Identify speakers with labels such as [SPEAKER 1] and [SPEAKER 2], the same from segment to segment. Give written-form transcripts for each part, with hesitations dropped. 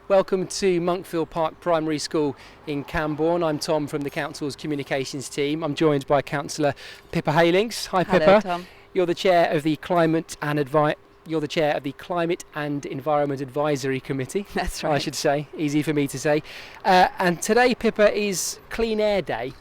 [SPEAKER 1] Welcome to Monkfield Park Primary School in Cambourne. I'm Tom from the Council's Communications team. I'm joined by Councillor Pippa Halings. Hi
[SPEAKER 2] Hello,
[SPEAKER 1] Pippa.
[SPEAKER 2] Tom.
[SPEAKER 1] You're the chair of the Climate and Environment Advisory Committee.
[SPEAKER 2] That's right.
[SPEAKER 1] I should say, easy for me to say. And today, Pippa, is Clean Air Day.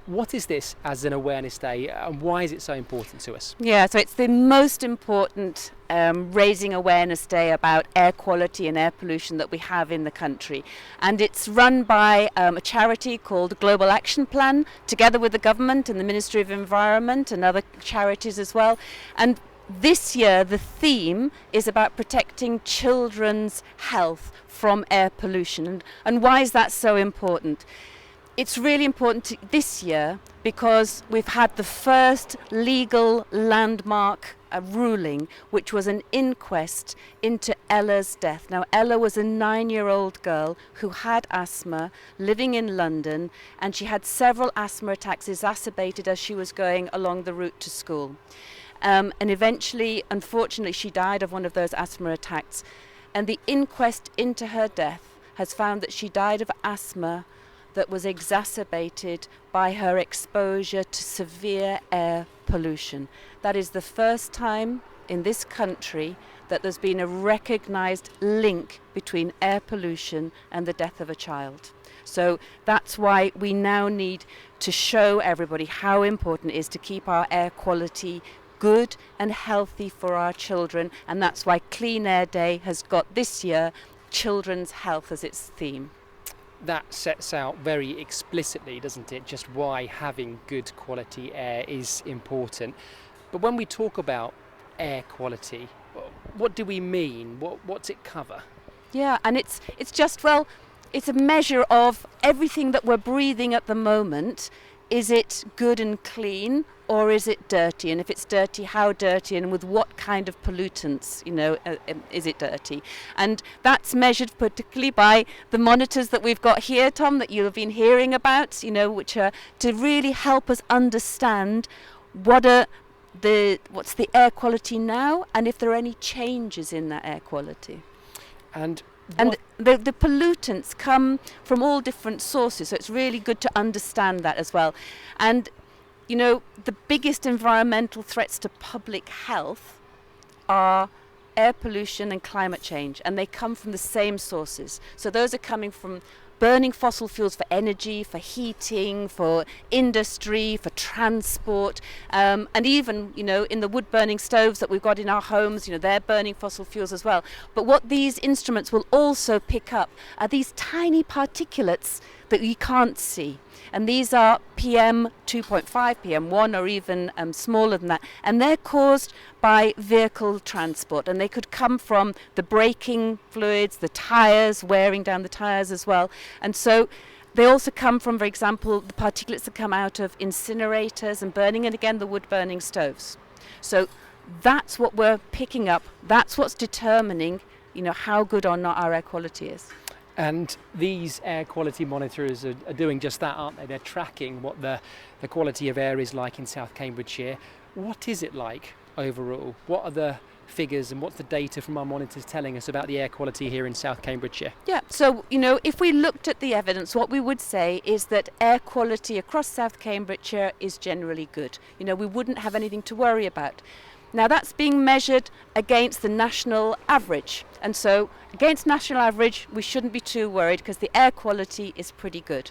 [SPEAKER 1] What is this as an awareness day and why is it so important to us?
[SPEAKER 2] Yeah, so it's the most important raising awareness day about air quality and air pollution that we have in the country. And it's run by a charity called Global Action Plan, together with the government and the Ministry of Environment and other charities as well. And this year the theme is about protecting children's health from air pollution. And why is that so important? It's really important this year because we've had the first legal landmark ruling, which was an inquest into Ella's death. Now, Ella was a 9-year-old girl who had asthma, living in London, and she had several asthma attacks exacerbated as she was going along the route to school. And eventually, unfortunately, she died of one of those asthma attacks. And the inquest into her death has found that she died of asthma that was exacerbated by her exposure to severe air pollution. That is the first time in this country that there's been a recognised link between air pollution and the death of a child. So that's why we now need to show everybody how important it is to keep our air quality good and healthy for our children, and that's why Clean Air Day has got this year children's health as its theme.
[SPEAKER 1] That sets out very explicitly, doesn't it, just why having good quality air is important. But when we talk about air quality, what do we mean? What's it cover?
[SPEAKER 2] Yeah, and it's just, well, it's a measure of everything that we're breathing at the moment. Is it good and clean, or is it dirty? And if it's dirty, how dirty, and with what kind of pollutants, is it dirty? And that's measured particularly by the monitors that we've got here, Tom, that you'll have been hearing about, which are to really help us understand what's the air quality now, and if there are any changes in that air quality.
[SPEAKER 1] And
[SPEAKER 2] the pollutants come from all different sources, so it's really good to understand that as well. And, the biggest environmental threats to public health are air pollution and climate change, and they come from the same sources. So those are coming from burning fossil fuels for energy, for heating, for industry, for transport, and even, in the wood-burning stoves that we've got in our homes, they're burning fossil fuels as well. But what these instruments will also pick up are these tiny particulates that you can't see. And these are PM 2.5, PM 1, or even smaller than that. And they're caused by vehicle transport. And they could come from the braking fluids, the tyres, wearing down the tyres as well. And so they also come from, for example, the particulates that come out of incinerators and burning, and again, the wood-burning stoves. So that's what we're picking up. That's what's determining, how good or not our air quality is.
[SPEAKER 1] And these air quality monitors are doing just that, aren't they? They're tracking what the quality of air is like in South Cambridgeshire. What is it like overall? What are the figures and what's the data from our monitors telling us about the air quality here in South Cambridgeshire?
[SPEAKER 2] Yeah, so, if we looked at the evidence, what we would say is that air quality across South Cambridgeshire is generally good. We wouldn't have anything to worry about. Now, that's being measured against the national average. And so against national average, we shouldn't be too worried because the air quality is pretty good.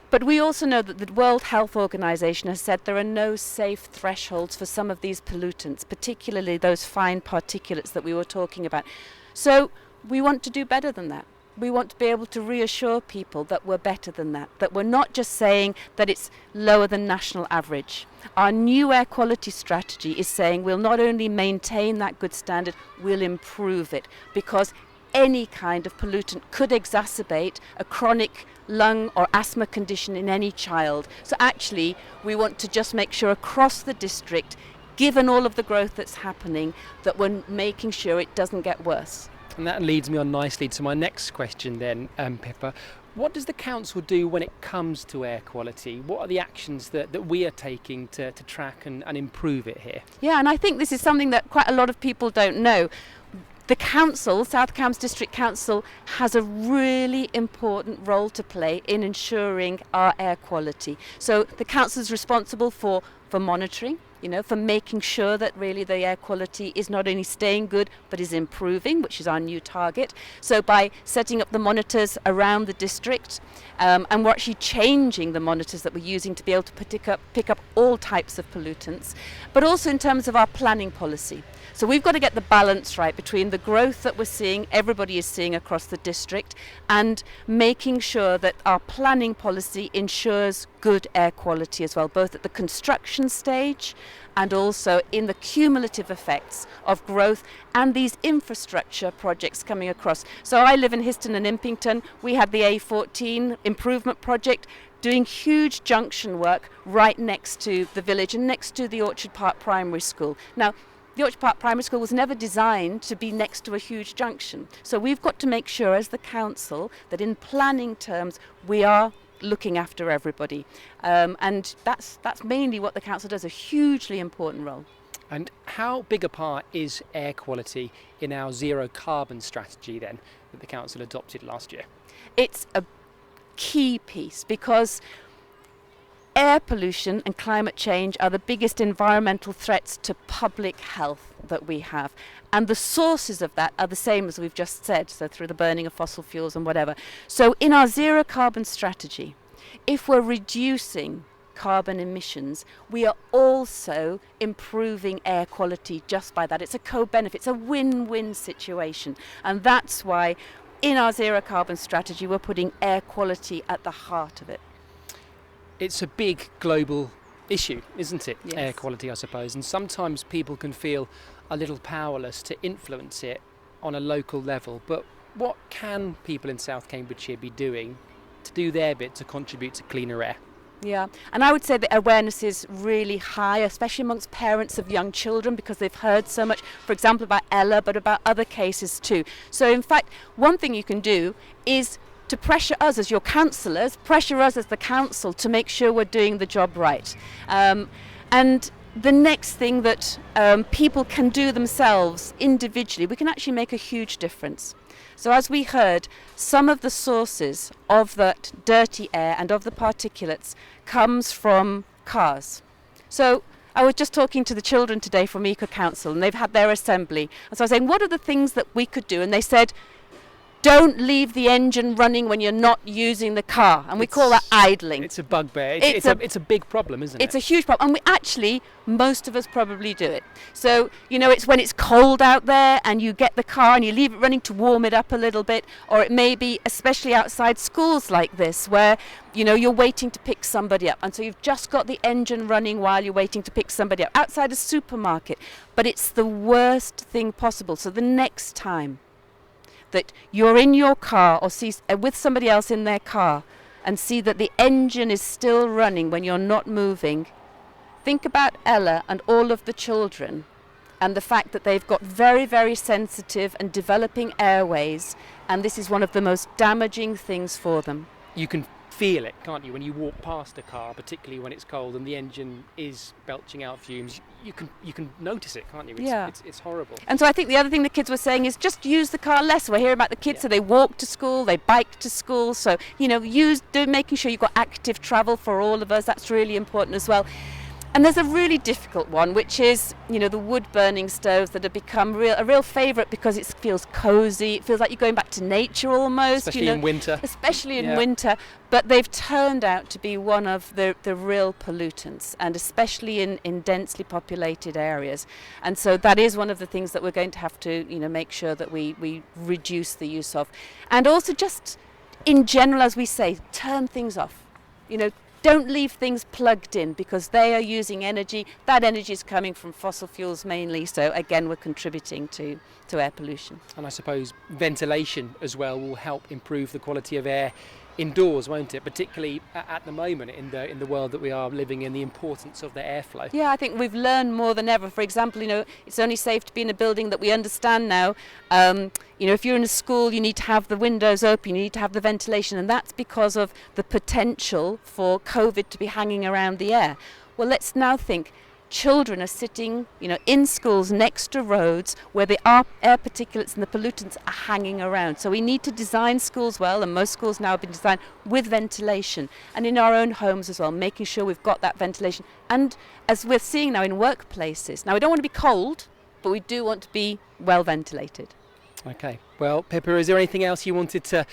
[SPEAKER 2] But we also know that the World Health Organization has said there are no safe thresholds for some of these pollutants, particularly those fine particulates that we were talking about. So we want to do better than that. We want to be able to reassure people that we're better than that we're not just saying that it's lower than national average. Our new air quality strategy is saying we'll not only maintain that good standard, we'll improve it, because any kind of pollutant could exacerbate a chronic lung or asthma condition in any child. So actually, we want to just make sure across the district, given all of the growth that's happening, that we're making sure it doesn't get worse.
[SPEAKER 1] And that leads me on nicely to my next question then, Pippa. What does the council do when it comes to air quality? What are the actions that we are taking to track and improve it here?
[SPEAKER 2] Yeah, and I think this is something that quite a lot of people don't know. the council, South Cambs District Council, has a really important role to play in ensuring our air quality. So the council is responsible for monitoring, for making sure that really the air quality is not only staying good but is improving, which is our new target. So by setting up the monitors around the district, and we're actually changing the monitors that we're using to be able to pick up all types of pollutants, but also in terms of our planning policy. So we've got to get the balance right between the growth that we're seeing, everybody is seeing across the district, and making sure that our planning policy ensures good air quality as well, both at the construction stage and also in the cumulative effects of growth and these infrastructure projects coming across. So I live in Histon and Impington. We had the A14 improvement project doing huge junction work right next to the village and next to the Orchard Park Primary School. Now, the Orchard Park Primary School was never designed to be next to a huge junction. So we've got to make sure as the council that in planning terms we are looking after everybody. And that's mainly what the council does, a hugely important role.
[SPEAKER 1] And how big a part is air quality in our zero carbon strategy then that the council adopted last year?
[SPEAKER 2] It's a key piece because air pollution and climate change are the biggest environmental threats to public health that we have. And the sources of that are the same as we've just said, so through the burning of fossil fuels and whatever. So in our zero carbon strategy, if we're reducing carbon emissions, we are also improving air quality just by that. It's a co-benefit, it's a win-win situation. And that's why in our zero carbon strategy, we're putting air quality at the heart of it.
[SPEAKER 1] It's a big global issue, isn't it?
[SPEAKER 2] Yes.
[SPEAKER 1] Air quality, I suppose. And sometimes people can feel a little powerless to influence it on a local level. But what can people in South Cambridgeshire be doing to do their bit to contribute to cleaner air?
[SPEAKER 2] Yeah, and I would say the awareness is really high, especially amongst parents of young children, because they've heard so much, for example, about Ella, but about other cases too. So in fact, one thing you can do is to pressure us as your councillors, pressure us as the council to make sure we're doing the job right. And the next thing that people can do themselves individually, we can actually make a huge difference. So as we heard, some of the sources of that dirty air and of the particulates comes from cars. So I was just talking to the children today from Eco Council, and they've had their assembly. And so I was saying, what are the things that we could do? And they said, don't leave the engine running when you're not using the car. And we call that idling.
[SPEAKER 1] It's a bugbear. It's a big problem, isn't it?
[SPEAKER 2] It's a huge problem. And most of us probably do it. So, it's when it's cold out there and you get the car and you leave it running to warm it up a little bit. Or it may be, especially outside schools like this, where, you're waiting to pick somebody up. And so you've just got the engine running while you're waiting to pick somebody up outside a supermarket. But it's the worst thing possible. So the next time that you're in your car or see with somebody else in their car and see that the engine is still running when you're not moving, think about Ella and all of the children and the fact that they've got very, very sensitive and developing airways, and this is one of the most damaging things for them.
[SPEAKER 1] You can feel it, can't you, when you walk past a car, particularly when it's cold and the engine is belching out fumes. You can notice it, can't you? It's horrible.
[SPEAKER 2] And so I think the other thing the kids were saying is just use the car less. We're hearing about the kids, so they walk to school, they bike to school. So, making sure you've got active travel for all of us. That's really important as well. And there's a really difficult one, which is, the wood-burning stoves that have become a real favourite because it feels cosy. It feels like you're going back to nature almost.
[SPEAKER 1] Especially in winter.
[SPEAKER 2] Especially in winter. But they've turned out to be one of the real pollutants, and especially in densely populated areas. And so that is one of the things that we're going to have to, make sure that we reduce the use of. And also just in general, as we say, turn things off. Don't leave things plugged in because they are using energy. That energy is coming from fossil fuels mainly. So again, we're contributing to air pollution.
[SPEAKER 1] And I suppose ventilation as well will help improve the quality of air indoors, won't it? Particularly at the moment in the world that we are living in, the importance of the airflow.
[SPEAKER 2] Yeah, I think we've learned more than ever. For example, it's only safe to be in a building that we understand now. If you're in a school, you need to have the windows open, you need to have the ventilation, and that's because of the potential for COVID to be hanging around the air. Well, let's now think, children are sitting, in schools next to roads where the air particulates and the pollutants are hanging around. So we need to design schools well, and most schools now have been designed with ventilation, and in our own homes as well, making sure we've got that ventilation. And as we're seeing now in workplaces, now we don't want to be cold, but we do want to be well ventilated.
[SPEAKER 1] Okay, well, Pippa, is there anything else you wanted to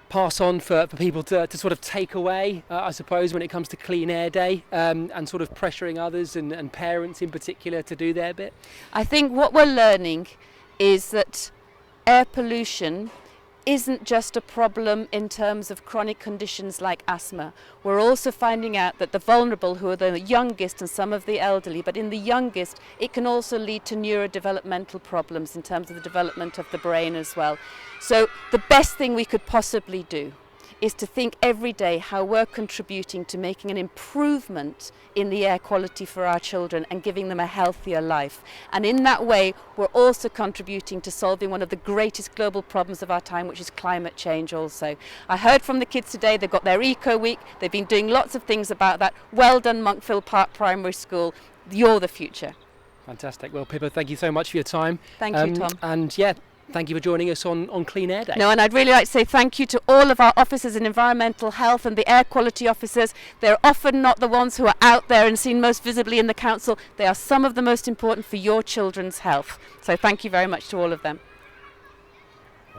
[SPEAKER 1] pass on for people to sort of take away, I suppose, when it comes to Clean Air Day, and sort of pressuring others and parents in particular to do their bit?
[SPEAKER 2] I think what we're learning is that air pollution isn't just a problem in terms of chronic conditions like asthma. We're also finding out that the vulnerable, who are the youngest and some of the elderly, but in the youngest it can also lead to neurodevelopmental problems in terms of the development of the brain as well. So the best thing we could possibly do is to think every day how we're contributing to making an improvement in the air quality for our children and giving them a healthier life. And in that way, we're also contributing to solving one of the greatest global problems of our time, which is climate change also. I heard from the kids today, they've got their Eco Week, they've been doing lots of things about that. Well done, Monkfield Park Primary School. You're the future.
[SPEAKER 1] Fantastic. Well, Pippa, thank you so much for your time.
[SPEAKER 2] Thank you, Tom.
[SPEAKER 1] And yeah, thank you for joining us on Clean Air Day.
[SPEAKER 2] No, and I'd really like to say thank you to all of our officers in environmental health and the air quality officers. They're often not the ones who are out there and seen most visibly in the council. They are some of the most important for your children's health. So thank you very much to all of them.